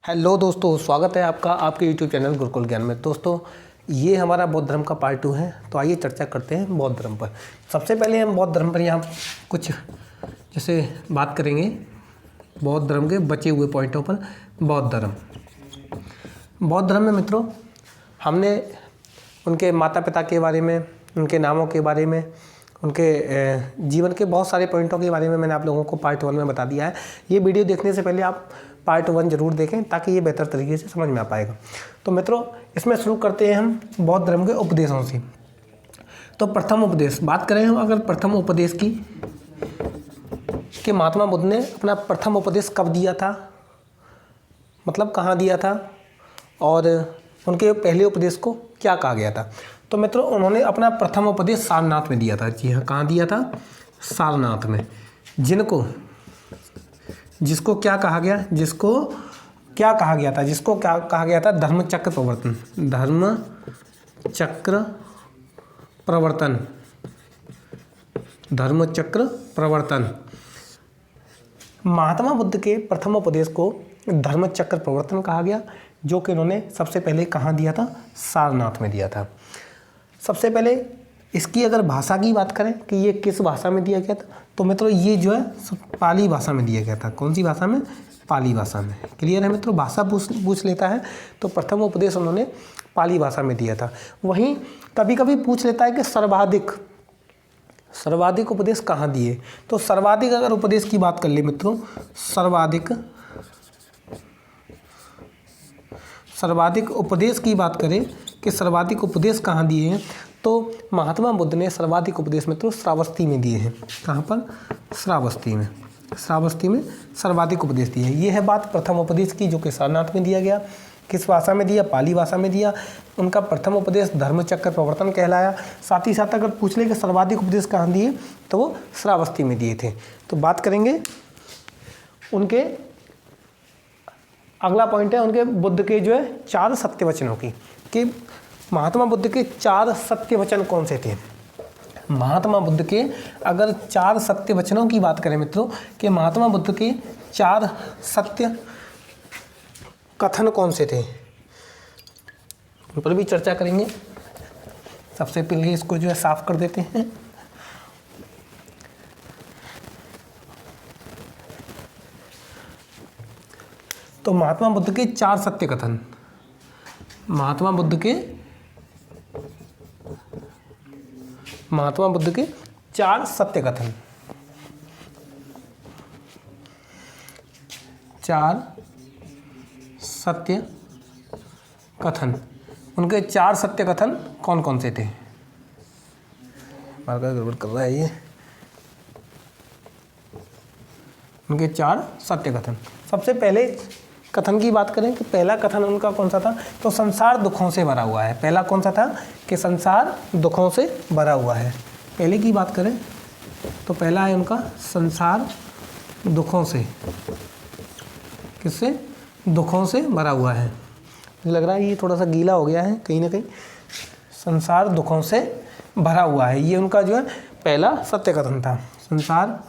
Hello दोस्तों, स्वागत है आपका आपके यूट्यूब चैनल गुरुकुल ज्ञान में। दोस्तों, ये हमारा बौद्ध धर्म का पार्ट 2 है। तो आइए चर्चा करते हैं बौद्ध धर्म पर। सबसे पहले हम बौद्ध धर्म पर यहाँ कुछ जैसे बात करेंगे बौद्ध धर्म के बचे हुए पॉइंटों पर। बौद्ध धर्म में मित्रों, हमने उनके माता पिता के बारे में, उनके नामों के बारे में, उनके जीवन के बहुत सारे पॉइंटों के बारे में मैंने आप लोगों को पार्ट 1 में बता दिया है। ये वीडियो देखने से पहले आप पार्ट 1 जरूर देखें ताकि ये बेहतर तरीके से समझ में आ पाएगा। तो मित्रों, इसमें शुरू करते हैं हम बौद्ध धर्म के उपदेशों से। तो प्रथम उपदेश बात करें हम अगर प्रथम उपदेश की, कि महात्मा बुद्ध ने अपना प्रथम उपदेश कब दिया था, मतलब कहाँ दिया था, और उनके पहले उपदेश को क्या कहा गया था। तो मित्रों, उन्होंने अपना प्रथम उपदेश सारनाथ में दिया था। जी हाँ, कहाँ दिया था? सारनाथ में। जिसको क्या कहा गया था? धर्मचक्र प्रवर्तन। महात्मा बुद्ध के प्रथम उपदेश को धर्मचक्र प्रवर्तन कहा गया, जो कि उन्होंने सबसे पहले कहाँ दिया था? सारनाथ में दिया था। सबसे पहले इसकी अगर भाषा की बात करें कि ये किस भाषा में दिया गया था, तो मित्रों ये जो है पाली भाषा में दिया गया था। कौन सी भाषा में? पाली भाषा में। क्लियर है मित्रों? भाषा पूछ लेता है तो प्रथम उपदेश उन्होंने पाली भाषा में दिया था। वहीं कभी कभी पूछ लेता है कि सर्वाधिक उपदेश कहाँ दिए। तो सर्वाधिक अगर उपदेश की बात कर ले मित्रों, सर्वाधिक उपदेश की बात करें कि सर्वाधिक उपदेश कहाँ दिए हैं, तो महात्मा बुद्ध ने सर्वाधिक उपदेश मित्रों श्रावस्ती में दिए हैं। कहाँ पर? श्रावस्ती में सर्वाधिक उपदेश दिए हैं। ये है बात प्रथम उपदेश की, जो कि सारनाथ में दिया गया। किस भाषा में दिया? पाली भाषा में दिया। उनका प्रथम उपदेश धर्मचक्र प्रवर्तन कहलाया। साथ ही साथ अगर पूछ ले कि सर्वाधिक उपदेश कहाँ दिए, तो वो श्रावस्ती में दिए थे। तो बात करेंगे उनके, अगला पॉइंट है उनके बुद्ध के जो है 4 सत्य वचनों की, कि महात्मा बुद्ध के 4 सत्य वचन कौन से थे। महात्मा बुद्ध के अगर 4 सत्य वचनों की बात करें मित्रों, कि महात्मा बुद्ध के 4 सत्य कथन कौन से थे, उन पर भी चर्चा करेंगे। सबसे पहले इसको जो है साफ कर देते हैं। तो महात्मा बुद्ध के 4 सत्य कथन, महात्मा बुद्ध के 4 सत्य कथन, 4 सत्य कथन। उनके 4 सत्य कथन कौन कौन से थे? मार्कर गड़बड़ कर रहा है ये। उनके 4 सत्य कथन। सबसे पहले कथन की बात करें कि पहला कथन उनका कौन सा था, तो संसार दुखों से भरा हुआ है। पहला कौन सा था? कि संसार दुखों से भरा हुआ है। पहले की बात करें तो पहला है उनका संसार दुखों से, किससे? दुखों से भरा हुआ है। लग रहा है ये थोड़ा सा गीला हो गया है कहीं ना कहीं। संसार दुखों से भरा हुआ है, ये उनका जो है पहला सत्य कथन था। संसार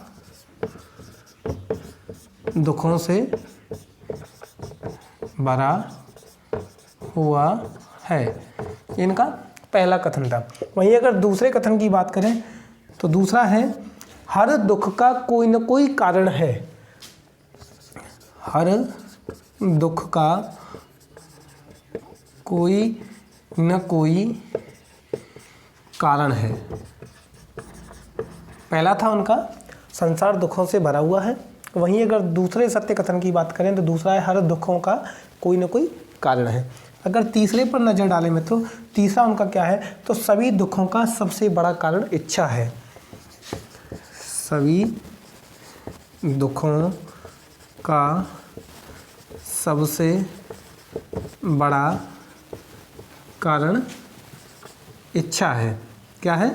दुखों से भरा हुआ है, इनका पहला कथन था। वहीं अगर दूसरे कथन की बात करें तो दूसरा है हर दुख का कोई न कोई कारण है। हर दुख का कोई न कोई कारण है। पहला था उनका संसार दुखों से भरा हुआ है। वहीं अगर दूसरे सत्य कथन की बात करें तो दूसरा है हर दुखों का कोई न कोई कारण है। अगर तीसरे पर नज़र डालें मित्रों, तीसरा उनका क्या है, तो सभी दुखों का सबसे बड़ा कारण इच्छा है। सभी दुखों का सबसे बड़ा कारण इच्छा है। क्या है?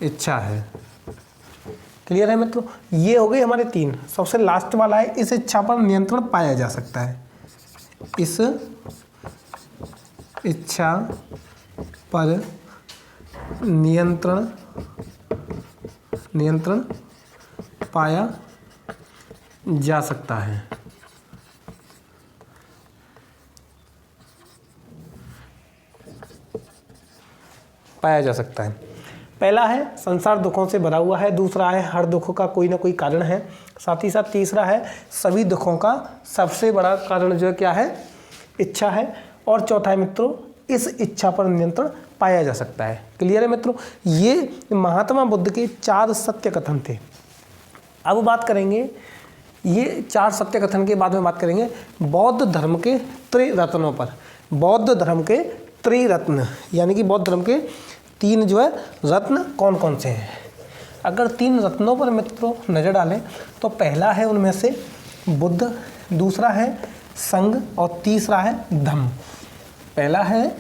इच्छा है। क्लियर है मित्रों? ये हो गए हमारे 3। सबसे लास्ट वाला है इस इच्छा पर नियंत्रण पाया जा सकता है। इस इच्छा पर नियंत्रण पाया जा सकता है। पाया जा सकता है। पहला है संसार दुखों से भरा हुआ है, दूसरा है हर दुख का कोई ना कोई कारण है, साथ ही साथ तीसरा है सभी दुखों का सबसे बड़ा कारण जो है क्या है, इच्छा है, और चौथा है मित्रों इस इच्छा पर नियंत्रण पाया जा सकता है। क्लियर है मित्रों, ये महात्मा बुद्ध के 4 सत्य कथन थे। अब बात करेंगे, ये 4 सत्य कथन के बाद में बात करेंगे बौद्ध धर्म के त्रिरत्नों पर। बौद्ध धर्म के त्रिरत्न यानी कि बौद्ध धर्म के 3 जो है रत्न कौन कौन से हैं। अगर 3 रत्नों पर मित्रों नज़र डालें तो पहला है उनमें से बुद्ध, दूसरा है संघ और तीसरा है धम्म। पहला है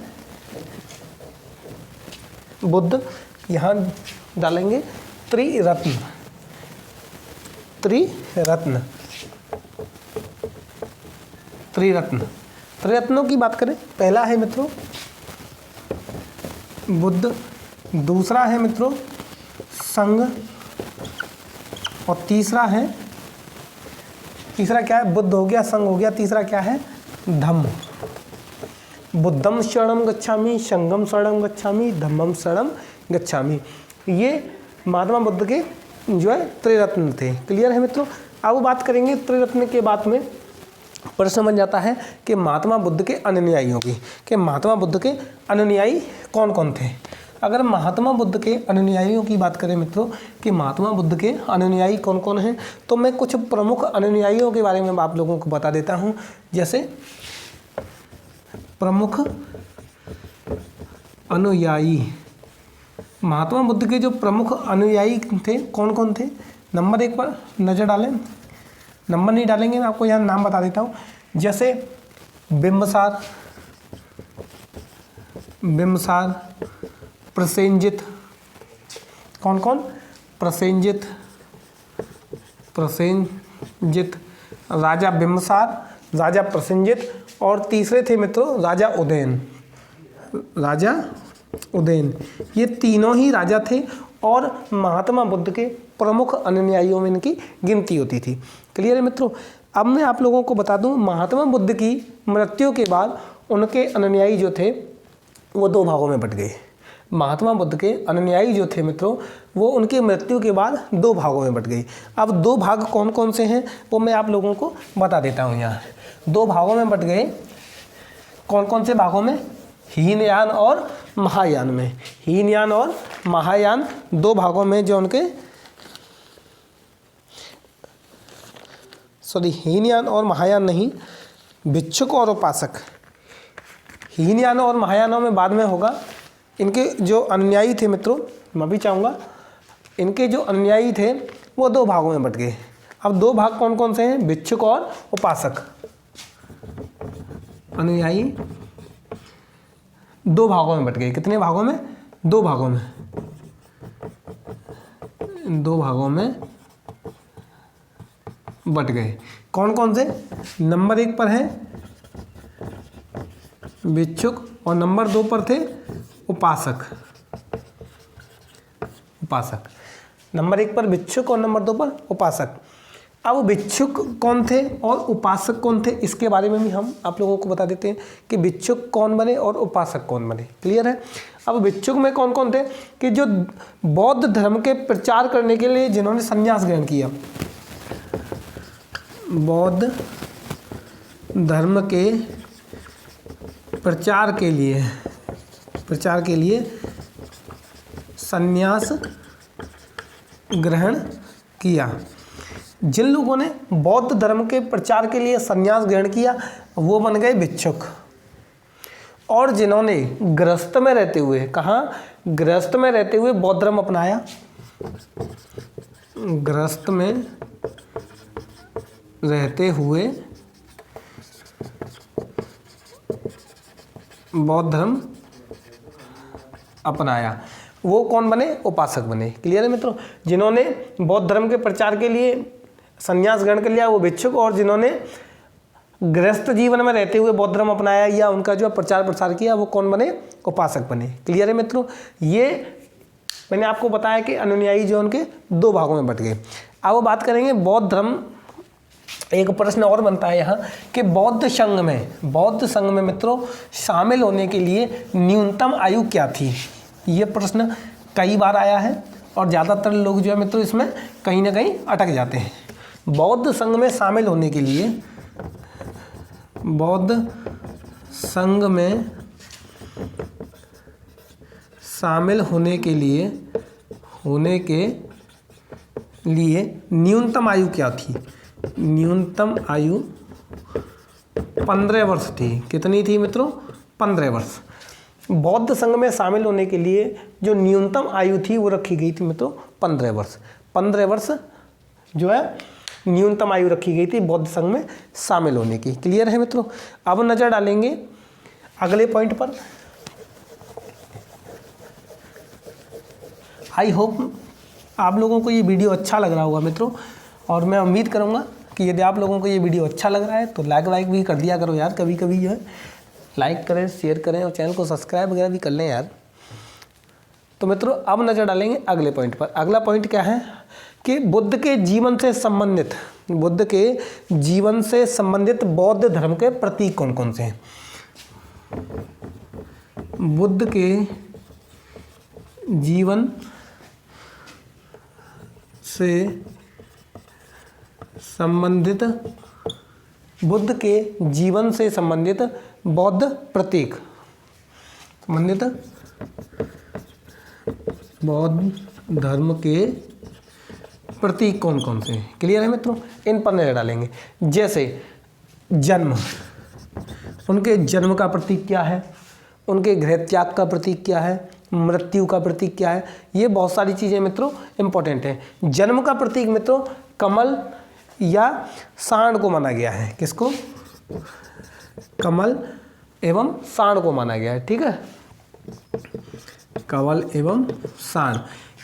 बुद्ध, यहाँ डालेंगे त्रिरत्न। त्रिरत्न त्रिरत्न त्रिरत्नों की बात करें, पहला है मित्रों बुद्ध, दूसरा है मित्रों संघ और तीसरा क्या है, बुद्ध हो गया, संघ हो गया, तीसरा क्या है, धम्म। बुद्धम शरणम गच्छामि, संघम शरणम गच्छामि, धम्मम शरणम गच्छामि। ये महात्मा बुद्ध के जो है त्रिरत्न थे। क्लियर है मित्रों। अब बात करेंगे त्रिरत्न के बाद में प्रश्न बन जाता है कि महात्मा बुद्ध के अनुयायियों की, कि महात्मा बुद्ध के अनुयायी कौन कौन थे। अगर महात्मा बुद्ध के अनुयायियों की बात करें मित्रों कि महात्मा बुद्ध के अनुयायी कौन कौन हैं, तो मैं कुछ प्रमुख अनुयायियों के बारे में आप लोगों को बता देता हूं। जैसे प्रमुख अनुयायी, महात्मा बुद्ध के जो प्रमुख अनुयायी थे कौन कौन थे, नंबर 1 पर नज़र डालें, नंबर नहीं डालेंगे, मैं आपको यहाँ नाम बता देता हूँ। जैसे बिंबसार, प्रसेनजित, कौन कौन, प्रसेनजित, राजा बिंबसार, राजा प्रसेनजित, और तीसरे थे मित्रों राजा उदयन। ये तीनों ही राजा थे और महात्मा बुद्ध के प्रमुख अनुयायियों में इनकी गिनती होती थी। क्लियर है मित्रों। अब मैं आप लोगों को बता दूं, महात्मा बुद्ध की मृत्यु के बाद उनके अनुयायी जो थे वो 2 भागों में बट गए। महात्मा बुद्ध के अनुयायी जो थे मित्रों वो उनकी मृत्यु के बाद 2 भागों में बट गई। अब 2 भाग कौन कौन से हैं वो मैं आप लोगों को बता देता हूँ। यहाँ 2 भागों में बट गए, कौन कौन से भागों में, हीनयान और महायान में। हीनयान और महायान 2 भागों में जो उनके, हीनयान और महायान नहीं, भिक्षुक और उपासक। हीनयान और महायानों में बाद में होगा। इनके जो अनुयायी थे मित्रों, मैं भी चाहूँगा, इनके जो अनुयायी थे वो 2 भागों में बट गए। अब 2 भाग कौन कौन से हैं, भिक्षुक और उपासक। अनुयायी 2 भागों में बट गए। कितने भागों में, 2 भागों में, 2 भागों में बट गए। कौन कौन से, नंबर 1 पर है भिक्षुक और नंबर 2 पर थे उपासक। नंबर 1 पर भिक्षुक और नंबर 2 पर उपासक। अब भिक्षुक कौन थे और उपासक कौन थे, इसके बारे में भी हम आप लोगों को बता देते हैं कि भिक्षुक कौन बने और उपासक कौन बने। क्लियर है। अब भिक्षुक में कौन कौन थे कि जो बौद्ध धर्म के प्रचार करने के लिए जिन्होंने संन्यास ग्रहण किया, बौद्ध धर्म के प्रचार के लिए संन्यास ग्रहण किया। जिन लोगों ने बौद्ध धर्म के प्रचार के लिए संन्यास ग्रहण किया वो बन गए भिक्षुक। और जिन्होंने गृहस्थ में रहते हुए, कहाँ, गृहस्थ में रहते हुए बौद्ध धर्म अपनाया, गृहस्थ में रहते हुए बौद्ध धर्म अपनाया, वो कौन बने, उपासक बने। क्लियर है मित्रों। जिन्होंने बौद्ध धर्म के प्रचार के लिए संन्यास ग्रहण कर लिया वो भिक्षुक, और जिन्होंने गृहस्थ जीवन में रहते हुए बौद्ध धर्म अपनाया या उनका जो प्रचार प्रसार किया वो कौन बने, उपासक बने। क्लियर है मित्रों। ये मैंने आपको बताया कि अनुयायी जो उनके 2 भागों में बट गए। अब बात करेंगे बौद्ध धर्म एक प्रश्न और बनता है यहाँ कि बौद्ध संघ में मित्रों शामिल होने के लिए न्यूनतम आयु क्या थी। ये प्रश्न कई बार आया है और ज़्यादातर लोग जो है मित्रों इसमें कहीं ना कहीं अटक जाते हैं। बौद्ध संघ में शामिल होने के लिए, बौद्ध संघ में शामिल होने के लिए न्यूनतम आयु क्या थी। न्यूनतम आयु 15 वर्ष थी। कितनी थी मित्रों? 15 वर्ष। बौद्ध संघ में शामिल होने के लिए जो न्यूनतम आयु थी वो रखी गई थी मित्रों 15 वर्ष। 15 वर्ष जो है न्यूनतम आयु रखी गई थी बौद्ध संघ में शामिल होने की। क्लियर है मित्रों? अब नज़र डालेंगे अगले पॉइंट पर। आई होप आप लोगों को ये वीडियो अच्छा लग रहा होगा मित्रों, और मैं उम्मीद करूँगा कि यदि आप लोगों को ये वीडियो अच्छा लग रहा है तो लाइक भी कर दिया करो यार। कभी कभी जो है लाइक करें, शेयर करें और चैनल को सब्सक्राइब वगैरह भी कर लें यार। तो मित्रों अब नज़र डालेंगे अगले पॉइंट पर। अगला पॉइंट क्या है कि बुद्ध के जीवन से संबंधित बौद्ध धर्म के प्रतीक कौन कौन से हैं। बुद्ध के जीवन से संबंधित बौद्ध प्रतीक, बौद्ध धर्म के प्रतीक कौन कौन से हैं। क्लियर है मित्रों? इन पर नजर डालेंगे। जैसे जन्म, उनके जन्म का प्रतीक क्या है, उनके गृह त्याग का प्रतीक क्या है, मृत्यु का प्रतीक क्या है। ये बहुत सारी चीज़ें मित्रों इंपॉर्टेंट हैं। जन्म का प्रतीक मित्रों कमल या सांड को माना गया है। किसको? कमल एवं सांड को माना गया है। ठीक है, कमल एवं सांड।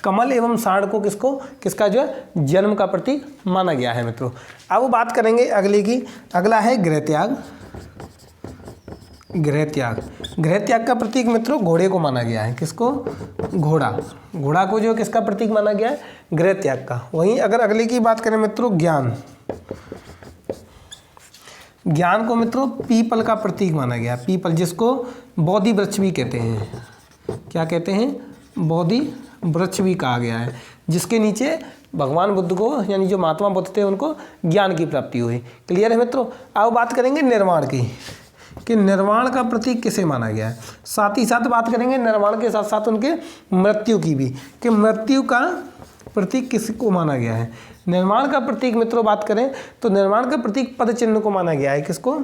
कमल एवं सांड को किसका जो है जन्म का प्रतीक माना गया है मित्रों। अब बात करेंगे अगले की। अगला है गृह त्याग। गृह त्याग का प्रतीक मित्रों घोड़े को माना गया है। किसको? घोड़ा को जो किसका प्रतीक माना गया है? गृह त्याग का। वहीं अगर अगले की बात करें मित्रों ज्ञान को मित्रों पीपल का प्रतीक माना गया। पीपल, जिसको बोधि वृक्ष भी कहते हैं। क्या कहते हैं? बोधि वृक्ष भी कहा गया है, जिसके नीचे भगवान बुद्ध को, यानी जो महात्मा बुद्ध थे, उनको ज्ञान की प्राप्ति हुई। क्लियर है मित्रों? अब बात करेंगे निर्वाण की, कि निर्वाण का प्रतीक किसे माना गया है। साथ ही साथ बात करेंगे निर्वाण के साथ साथ उनके मृत्यु की भी, कि मृत्यु का प्रतीक किसको माना गया है। निर्वाण का प्रतीक मित्रों बात करें तो निर्वाण का प्रतीक पद चिन्ह को माना गया है। किसको?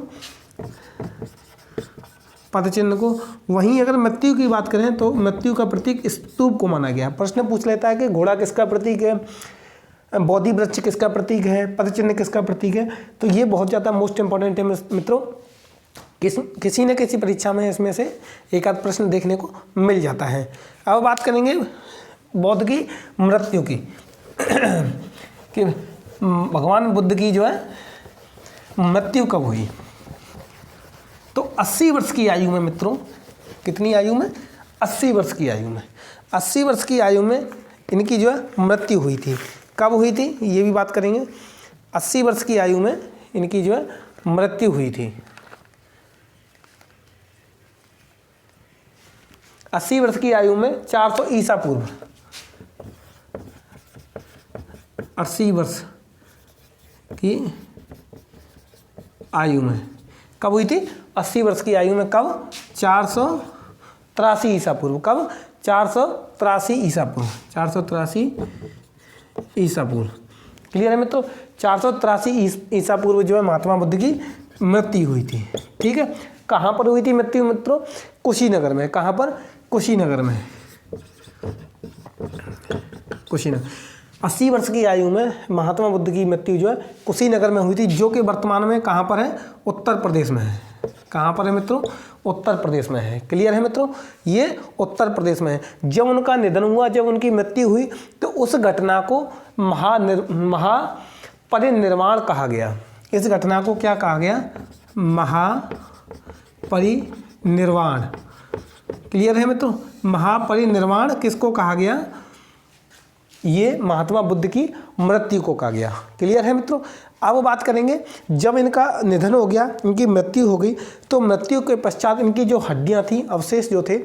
पद चिन्ह को। वहीं अगर मृत्यु की बात करें तो मृत्यु का प्रतीक स्तूप को माना गया है। प्रश्न पूछ लेता है कि घोड़ा किसका प्रतीक है, बोधि वृक्ष किसका प्रतीक है, पद चिन्ह किसका प्रतीक है। तो ये बहुत ज़्यादा मोस्ट इंपॉर्टेंट है मित्रों। किसी न किसी परीक्षा में इसमें से एक आध प्रश्न देखने को मिल जाता है। अब बात करेंगे बौद्ध की मृत्यु की, कि भगवान बुद्ध की जो है मृत्यु कब हुई। तो 80 वर्ष की आयु में मित्रों। कितनी आयु में? 80 वर्ष की आयु में। 80 वर्ष की आयु में इनकी जो है मृत्यु हुई थी। कब हुई थी ये भी बात करेंगे। 80 वर्ष की आयु में इनकी जो है मृत्यु हुई थी। 80 वर्ष की आयु में 400 ईसा पूर्व। 80 वर्ष की आयु में कब हुई थी? 80 वर्ष की आयु में कब? 483 ईसा पूर्व। कब? 483 ईसा पूर्व। 483 ईसा पूर्व। क्लियर है मित्रों? 483 ईसा पूर्व जो है महात्मा बुद्ध की मृत्यु हुई थी। ठीक है, कहाँ पर हुई थी मृत्यु मित्रों? कुशीनगर में। कहाँ पर? कुशीनगर में। कुशीनगर। 80 वर्ष की आयु में महात्मा बुद्ध की मृत्यु जो है कुशीनगर में हुई थी, जो कि वर्तमान में कहाँ पर है? उत्तर प्रदेश में है। कहाँ पर है मित्रों? उत्तर प्रदेश में है। क्लियर है मित्रों? ये उत्तर प्रदेश में है। जब उनका निधन हुआ, जब उनकी मृत्यु हुई, तो उस घटना को महापरिनिर्वाण कहा गया। इस घटना को क्या कहा गया? महापरिनिर्वाण। क्लियर है मित्रों? महापरिनिर्वाण किसको कहा गया? ये महात्मा बुद्ध की मृत्यु को कहा गया। क्लियर है मित्रों। अब बात करेंगे जब इनका निधन हो गया, इनकी मृत्यु हो गई, तो मृत्यु के पश्चात इनकी जो हड्डियां थी, अवशेष जो थे,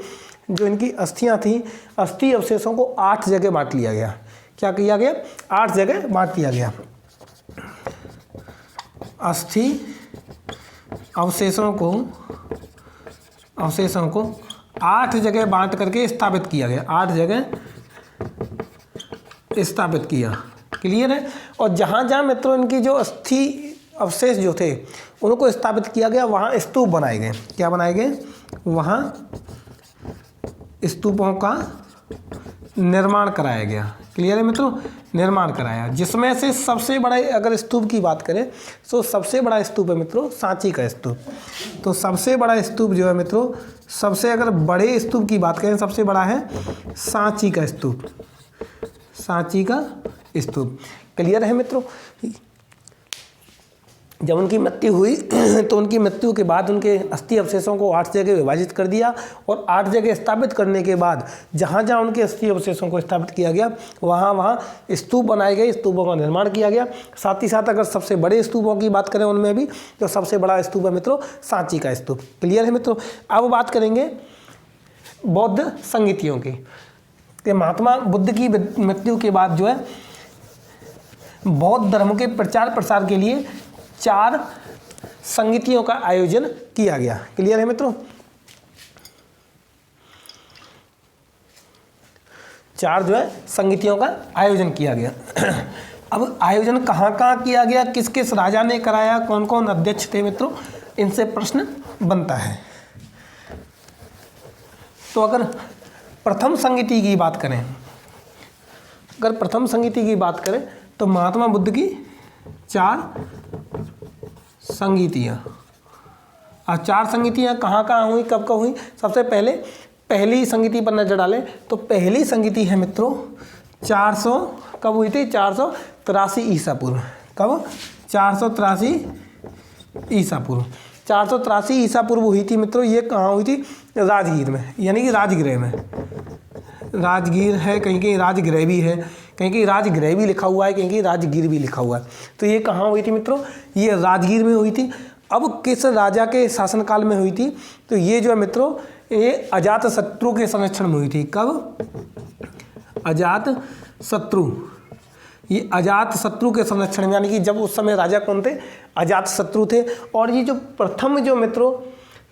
जो इनकी अस्थियां थी, अस्थि अवशेषों को 8 जगह बांट लिया गया। क्या किया गया? 8 जगह बांट दिया गया। अस्थि अवशेषों को 8 जगह बांट करके स्थापित किया गया। 8 जगह स्थापित किया। क्लियर है। और जहाँ जहाँ मित्रों इनकी जो अस्थि अवशेष जो थे उनको स्थापित किया गया, वहाँ स्तूप बनाए गए। क्या बनाए गए? वहाँ स्तूपों का निर्माण कराया गया। क्लियर है मित्रों। निर्माण कराया, जिसमें से सबसे बड़ा, अगर स्तूप की बात करें तो सबसे बड़ा स्तूप है मित्रों सांची का स्तूप। तो सबसे बड़ा स्तूप जो है मित्रों, सबसे अगर बड़े स्तूप की बात करें, सबसे बड़ा है सांची का स्तूप। सांची का स्तूप। क्लियर है मित्रों। जब उनकी मृत्यु हुई तो उनकी मृत्यु के बाद उनके अस्थि अवशेषों को 8 जगह विभाजित कर दिया, और 8 जगह स्थापित करने के बाद जहाँ जहाँ उनके अस्थि अवशेषों को स्थापित किया गया, वहाँ वहाँ स्तूप बनाए गए, स्तूपों का निर्माण किया गया। साथ ही साथ अगर सबसे बड़े स्तूपों की बात करें उनमें भी, तो सबसे बड़ा स्तूप है मित्रों सांची का स्तूप। क्लियर है मित्रों। अब बात करेंगे बौद्ध संगीतियों की। महात्मा बुद्ध की मृत्यु के बाद जो है बौद्ध धर्म के प्रचार प्रसार के लिए 4 संगीतियों का आयोजन किया गया। क्लियर है मित्रों। 4 जो है संगीतियों का आयोजन किया गया। अब आयोजन कहाँ कहाँ किया गया, किस किस राजा ने कराया, कौन कौन अध्यक्ष थे मित्रों, इनसे प्रश्न बनता है। तो अगर प्रथम संगीति की बात करें, तो महात्मा बुद्ध की 4 संगीतियाँ। और 4 संगीतियाँ कहाँ कहाँ हुई, कब कब हुई? सबसे पहले पहली संगीति पर नजर डालें तो पहली संगीति है मित्रों 400, कब हुई थी? 483 ईसा पूर्व। कब? 483 ईसा पूर्व। 483 ईसा पूर्व हुई थी मित्रों। ये कहाँ हुई थी? राजगीर में, यानी कि राजगृह में। राजगीर है, कहीं कहीं राजगृह भी है, कहीं कहीं राजगृह भी लिखा हुआ है, कहीं कहीं राजगीर भी लिखा हुआ है। तो ये कहाँ हुई थी मित्रों? ये राजगीर में हुई थी। अब किस राजा के शासनकाल में हुई थी? तो ये जो है मित्रों, ये अजातशत्रु के संरक्षण में हुई थी। कब? अजातशत्रु। ये अजातशत्रु के संरक्षण में, यानी कि जब उस समय राजा कौन थे? अजातशत्रु थे। और ये जो प्रथम जो मित्रों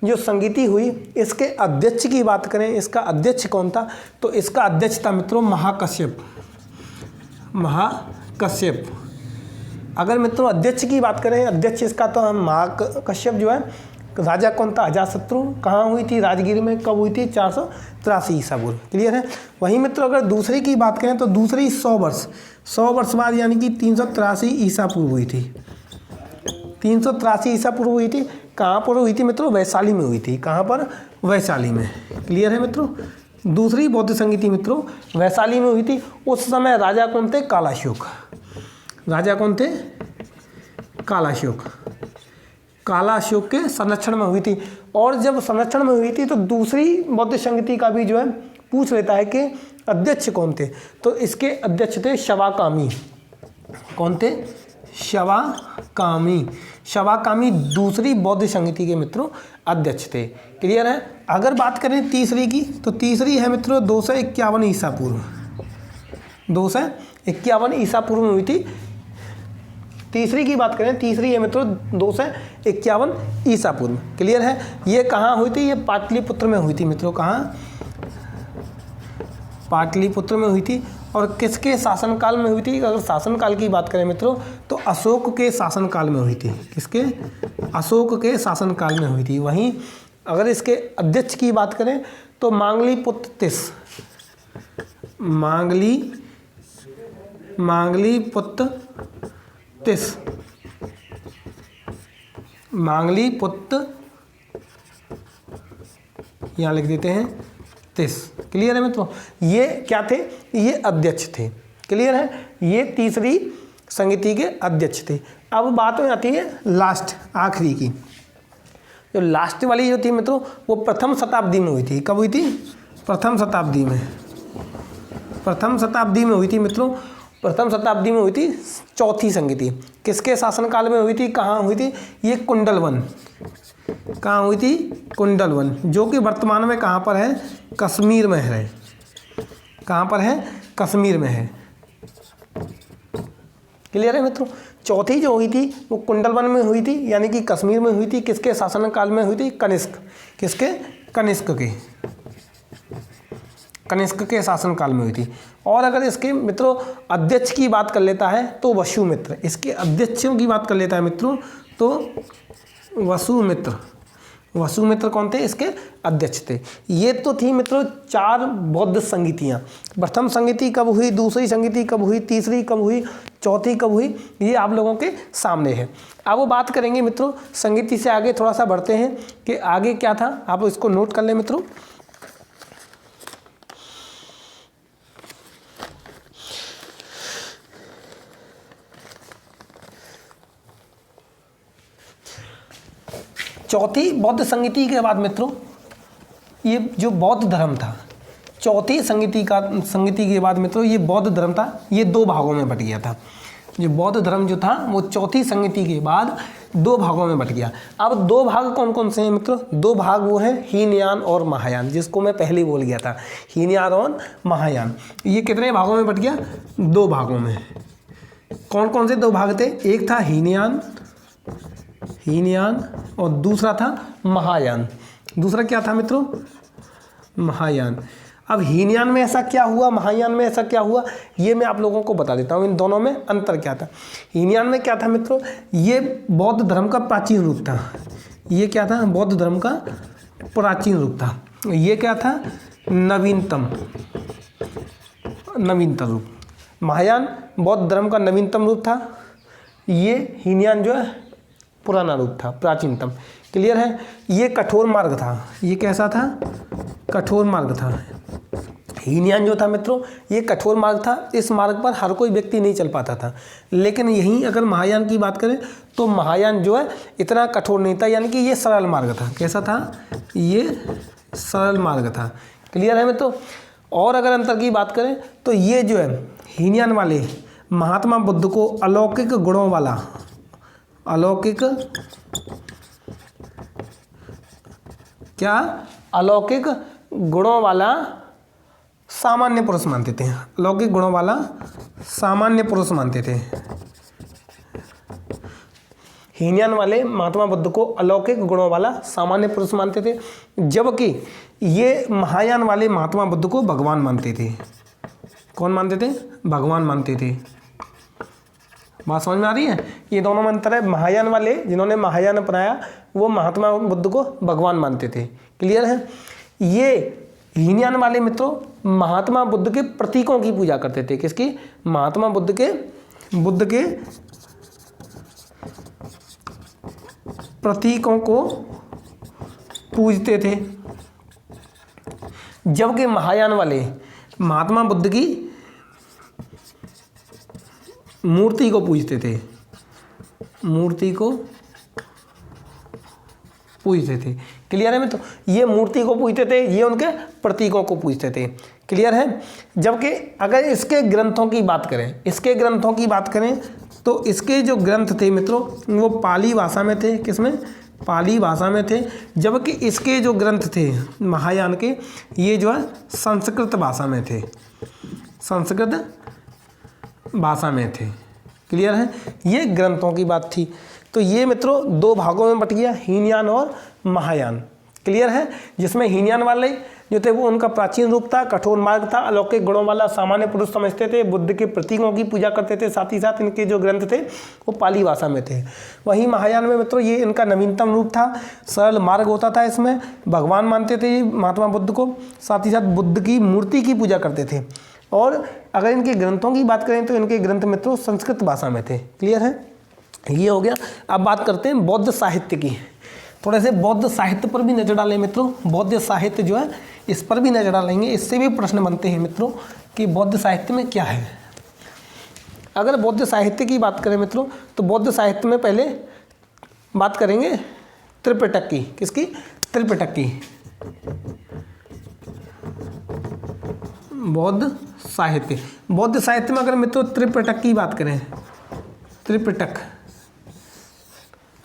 जो संगीति हुई, इसके अध्यक्ष की बात करें, इसका अध्यक्ष कौन था? तो इसका अध्यक्ष था मित्रों महाकश्यप। महाकश्यप। अगर मित्रों अध्यक्ष की बात करें, अध्यक्ष इसका तो हम महाकश्यप जो है। राजा कौन था? अजातशत्रु। कहाँ हुई थी? राजगीर में। कब हुई थी? 483 ईसा पूर्व। क्लियर है। वहीं मित्रों अगर दूसरी की बात करें तो दूसरी 100 वर्ष बाद, यानी कि 383 ईसा पूर्व हुई थी। 383 ईसा पूर्व हुई थी। कहाँ पर हुई थी मित्रों? वैशाली में हुई थी। कहाँ पर? वैशाली में। क्लियर है मित्रों। दूसरी बौद्ध संगीति मित्रों वैशाली में हुई थी। उस समय राजा कौन थे? कालाशोक। राजा कौन थे? कालाशोक। कालाशोक के संरक्षण में हुई थी। और जब संरक्षण में हुई थी तो दूसरी बौद्ध संगीति का भी जो है पूछ लेता है कि अध्यक्ष कौन थे? तो इसके अध्यक्ष थे शवाकामी। कौन थे? शवाकामी। शवाकामी दूसरी बौद्ध संगीति के मित्रों अध्यक्ष थे। क्लियर है। अगर बात करें तीसरी की, तो तीसरी है मित्रों 251 ईसा पूर्व। 251 ईसा पूर्व में हुई थी। तीसरी की बात करें, तीसरी है मित्रों 251 ईसा पूर्व। क्लियर है। ये कहाँ हुई थी? ये पाटलिपुत्र में हुई थी मित्रों। कहाँ? पाटलिपुत्र में हुई थी। और किसके शासनकाल में हुई थी? अगर शासनकाल की बात करें मित्रों तो अशोक के शासनकाल में हुई थी। किसके? अशोक के शासनकाल में हुई थी। वहीं अगर इसके अध्यक्ष की बात करें तो मांगलीपुत्र तिस। मांगलीपुत्र तिस। मांगलीपुत्र, यहाँ लिख देते हैं तिस। क्लियर है मित्रों। ये क्या थे? ये अध्यक्ष थे। क्लियर है। ये तीसरी संगीति के अध्यक्ष थे। अब बात में आती है लास्ट, आखिरी की। जो लास्ट वाली जो थी मित्रों वो प्रथम शताब्दी में हुई थी। कब हुई थी? प्रथम शताब्दी में। प्रथम शताब्दी में हुई थी मित्रों, प्रथम शताब्दी में हुई थी चौथी संगीति। किसके शासनकाल में हुई थी, कहाँ हुई थी, ये कुंडलवन। कहाँ हुई थी, कुंडलवन, जो कि वर्तमान में कहाँ पर है, कश्मीर में है। कहाँ पर है, कश्मीर में है। क्लियर है मित्रों। चौथी जो हुई थी वो कुंडलवन में हुई थी, यानी कि कश्मीर में हुई थी। किसके शासनकाल में हुई थी, कनिष्क। किसके, कनिष्क के, कनिष्क के शासनकाल में हुई थी। और अगर इसके मित्रों अध्यक्ष की बात कर लेता है तो वसुमित्र। इसके अध्यक्षों की बात कर लेता है मित्रों तो वसुमित्र। वसुमित्र कौन थे, इसके अध्यक्ष थे। ये तो थी मित्रों 4 बौद्ध संगीतियाँ। प्रथम संगीति कब हुई, दूसरी संगीति कब हुई, तीसरी कब हुई, चौथी कब हुई, ये आप लोगों के सामने है। अब वो बात करेंगे मित्रों संगीति से आगे थोड़ा सा बढ़ते हैं कि आगे क्या था, आप इसको नोट कर लें मित्रों। चौथी बौद्ध संगीति के बाद मित्रों ये जो बौद्ध धर्म था, चौथी संगीति के बाद मित्रों ये बौद्ध धर्म था, ये 2 भागों में बट गया था। जो बौद्ध धर्म जो था वो चौथी संगीति के बाद 2 भागों में बट गया। अब 2 भाग कौन कौन से हैं मित्रों, 2 भाग वो हैं हीनयान और महायान, जिसको मैं पहले बोल गया था, हीनयान और महायान। ये कितने भागों में बट गया, 2 भागों में। कौन कौन से 2 भाग थे, एक था हीनयान, हीनयान, और दूसरा था महायान। दूसरा क्या था मित्रों, महायान। अब हीनयान में ऐसा क्या हुआ, महायान में ऐसा क्या हुआ, ये मैं आप लोगों को बता देता हूँ। इन दोनों में अंतर क्या था। हीनयान में क्या था मित्रों, ये बौद्ध धर्म का प्राचीन रूप था। ये क्या था, बौद्ध धर्म का प्राचीन रूप था। ये क्या था, नवीनतम रूप। महायान बौद्ध धर्म का नवीनतम रूप था। ये हीनयान जो है पुराना रूप था, प्राचीनतम। क्लियर है। ये कठोर मार्ग था। ये कैसा था, कठोर मार्ग था। हीनयान जो था मित्रों ये कठोर मार्ग था। इस मार्ग पर हर कोई व्यक्ति नहीं चल पाता था। लेकिन यहीं अगर महायान की बात करें तो महायान जो है इतना कठोर नहीं था, यानी कि ये सरल मार्ग था। कैसा था, ये सरल मार्ग था। क्लियर है मित्रों। और अगर अंतर की बात करें तो ये जो है हीनयान वाले महात्मा बुद्ध को अलौकिक गुणों वाला, अलौकिक क्या, अलौकिक गुणों वाला सामान्य पुरुष मानते थे। अलौकिक गुणों वाला सामान्य पुरुष मानते थे। हीनयान वाले महात्मा बुद्ध को अलौकिक गुणों वाला सामान्य पुरुष मानते थे, जबकि ये महायान वाले महात्मा बुद्ध को भगवान मानते थे। कौन मानते थे, भगवान मानते थे। बात समझ में आ रही है। ये दोनों में अंतर है। महायान वाले जिन्होंने महायान अपनाया वो महात्मा बुद्ध को भगवान मानते थे। क्लियर है। ये हीनयान वाले मित्रों महात्मा बुद्ध के प्रतीकों की पूजा करते थे। किसकी, महात्मा बुद्ध के प्रतीकों को पूजते थे, जबकि महायान वाले महात्मा बुद्ध की मूर्ति को पूजते थे। मूर्ति को पूजते थे। क्लियर है मित्रों। ये मूर्ति को पूजते थे, ये उनके प्रतीकों को पूजते थे। क्लियर है। जबकि अगर इसके ग्रंथों की बात करें, इसके ग्रंथों की बात करें तो इसके जो ग्रंथ थे मित्रों वो पाली भाषा में थे। किसमें, पाली भाषा में थे। जबकि इसके जो ग्रंथ थे महायान के, ये जो है संस्कृत भाषा में थे। संस्कृत भाषा में थे। क्लियर है। ये ग्रंथों की बात थी। तो ये मित्रों 2 भागों में बट गया, हीनयान और महायान। क्लियर है। जिसमें हीनयान वाले जो थे वो उनका प्राचीन रूप था, कठोर मार्ग था, अलौकिक गुणों वाला सामान्य पुरुष समझते थे, बुद्ध के प्रतीकों की पूजा करते थे, साथ ही साथ इनके जो ग्रंथ थे वो पाली भाषा में थे। वहीं महायान में मित्रों ये इनका नवीनतम रूप था, सरल मार्ग होता था। इसमें भगवान मानते थे महात्मा बुद्ध को, साथ ही साथ बुद्ध की मूर्ति की पूजा करते थे। और अगर इनके ग्रंथों की बात करें तो इनके ग्रंथ मित्रों संस्कृत भाषा में थे। क्लियर है। ये हो गया। अब बात करते हैं बौद्ध साहित्य की। थोड़े से बौद्ध साहित्य पर भी नजर डालें मित्रों। बौद्ध साहित्य जो है इस पर भी नजर डालेंगे। इससे भी प्रश्न बनते हैं मित्रों कि बौद्ध साहित्य में क्या है। अगर बौद्ध साहित्य की बात करें मित्रों तो बौद्ध साहित्य में पहले बात करेंगे त्रिपिटक की। किसकी, त्रिपिटक की। बौद्ध साहित्य। बौद्ध साहित्य में अगर मित्रों त्रिपिटक की बात करें, त्रिपिटक,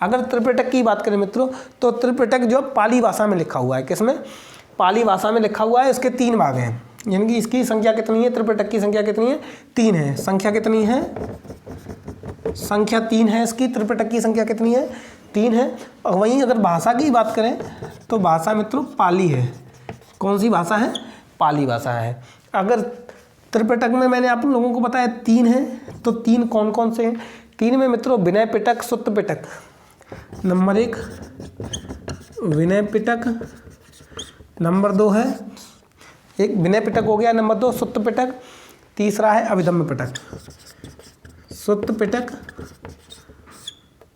अगर त्रिपिटक की बात करें मित्रों तो त्रिपिटक जो पाली भाषा में लिखा हुआ है, किसमें, पाली भाषा में लिखा हुआ है। इसके 3 भाग हैं, यानी कि इसकी संख्या कितनी है, त्रिपिटक की संख्या कितनी है, 3 है। संख्या कितनी है, संख्या 3 है इसकी। त्रिपिटक की संख्या कितनी है, 3 है। और वहीं अगर भाषा की बात करें तो भाषा मित्रों पाली है। कौन सी भाषा है, पाली भाषा है। अगर त्रिपिटक में मैंने आप लोगों को बताया 3 है, तो 3 कौन कौन से हैं, 3 में मित्रों विनय पिटक, सुत्त पिटक। नंबर 1 विनय पिटक, नंबर 2 है, एक विनय पिटक हो गया, नंबर 2 सुत्त पिटक, तीसरा है अभिधम्म पिटक। सुत्त पिटक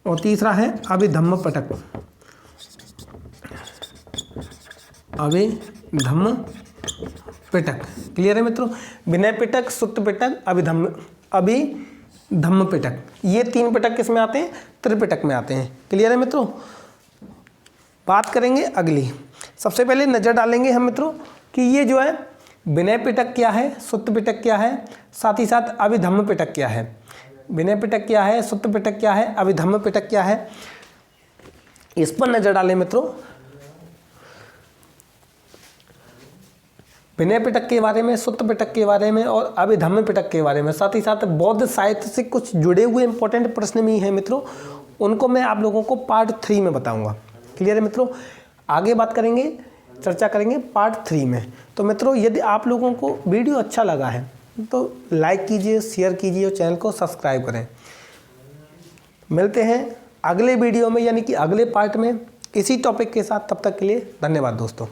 और तीसरा है अभिधम्म पिटक। अभिधम्म पिटक, क्लियर है मित्रों। विनय पिटक, सुत्त पिटक, अभिधम्म पिटक, ये 3 पिटक किस में आते हैं, त्रिपिटक में आते हैं। क्लियर है मित्रों। बात करेंगे अगली, सबसे पहले नज़र डालेंगे हम मित्रों कि ये जो है विनय पिटक क्या है, सुत्त पिटक क्या है, साथ ही साथ अभिधम्म पिटक क्या है। विनय पिटक क्या है, सुत्त पिटक क्या है, अभिधम्म पिटक क्या है, इस पर नज़र डालें मित्रों। विनय पिटक के बारे में, सुत्त पिटक के बारे में और अभिधम्म पिटक के बारे में, साथ ही साथ बौद्ध साहित्य से कुछ जुड़े हुए इंपॉर्टेंट प्रश्न भी हैं मित्रों, उनको मैं आप लोगों को पार्ट 3 में बताऊंगा। क्लियर है मित्रों। आगे बात करेंगे, चर्चा करेंगे पार्ट 3 में। तो मित्रों यदि आप लोगों को वीडियो अच्छा लगा है तो लाइक कीजिए, शेयर कीजिए और चैनल को सब्सक्राइब करें। मिलते हैं अगले वीडियो में, यानी कि अगले पार्ट में इसी टॉपिक के साथ। तब तक के लिए धन्यवाद दोस्तों।